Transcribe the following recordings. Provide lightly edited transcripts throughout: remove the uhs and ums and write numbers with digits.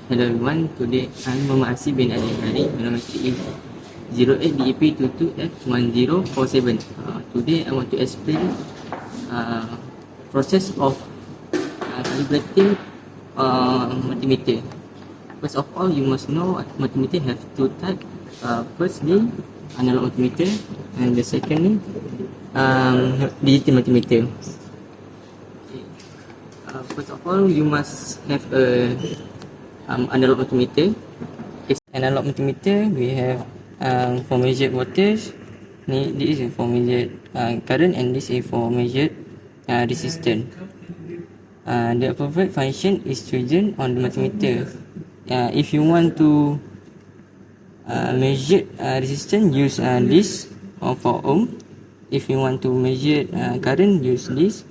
Hello everyone, today I'm Muhammad Asif bin Ali Hari. My number is 08DEP22F1047. Today I want to explain process of calibrating multimeter. First of all, you must know multimeter have two types. Firstly, analog multimeter, and the secondly, digital multimeter. First of all, you must have a analog multimeter. Analog multimeter, we have for measured voltage. This is for measured current, and this is for measured resistance. The appropriate function is chosen on the multimeter. If you want to measure resistance, use this for ohm. If you want to measure current, use this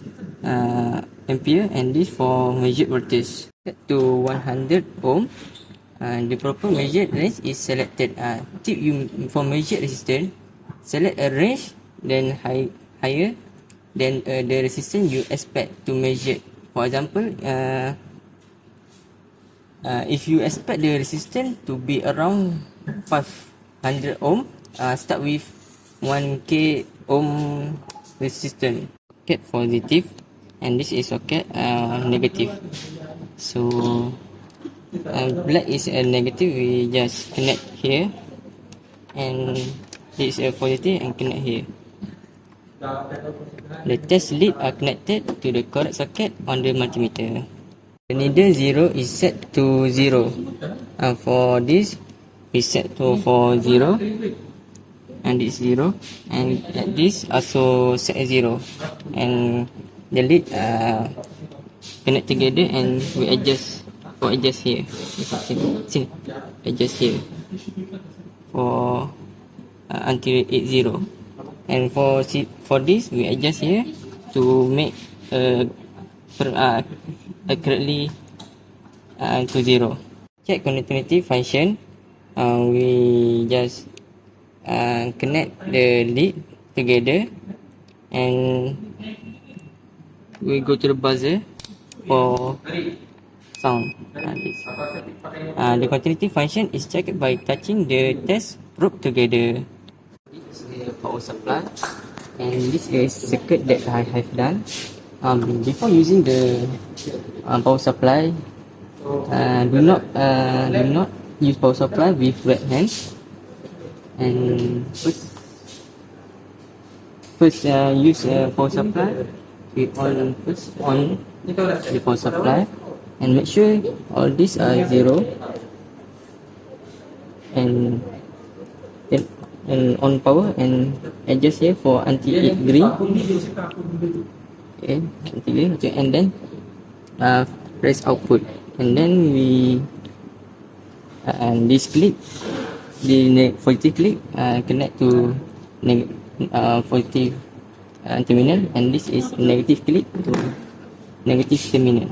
ampere, and this for measured voltage. Set to 100 ohm. The proper measured range is selected. Tip you for measured resistance, select a range then higher than the resistance you expect to measure. For example, if you expect the resistance to be around 500 ohm, start with 1k ohm resistance. Socket positive, and this is socket negative. So black is a negative, we just connect here, and this is a positive and connect here. The test lead are connected to the correct socket on the multimeter. The needle 0 is set to 0. For this, we set to for 0, and this 0, and this also set 0, and the lead connect together, and we adjust here. Sini, adjust here for until 80, and for this we adjust here to make accurately to 0. Check continuity function. We just connect the lead together, and we go to the buzzer for sound. The continuity function is checked by touching the test probe together. This is a power supply, and this is circuit that I have done. Before using the power supply, do not use power supply with wet hands. And first use power supply. We on the power supply, and make sure all these are 0, and on power, and adjust here for until it green. Okay, until green, okay, and then press output, and then we this clip, the positive clip connect to positive terminal, and this is negative clip to negative terminal.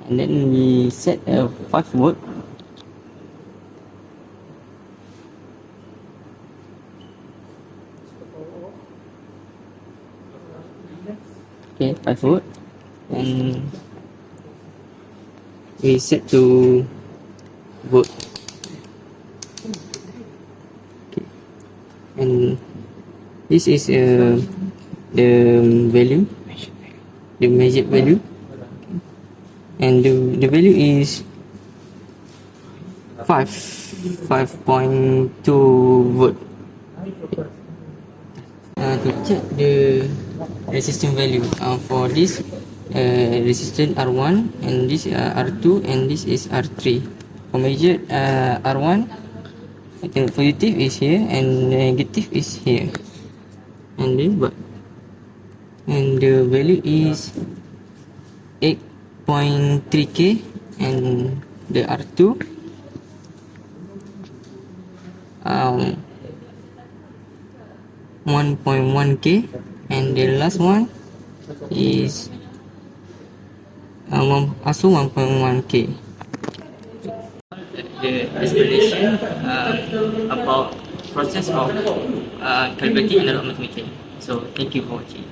And then we set a 5 volt. Okay, 5 volt, and we set to volt. Okay, and this is the value, the measured value, and the value is 5.2 volt. To check the resistance value, for this resistance R1, and this R2, and this is R3. For measured R1, positive is here and negative is here, and the value is 8.3k, and the R2 1.1k, and the last one is also 1.1k. The explanation about process of calibrating analog multimeter. So thank you for watching.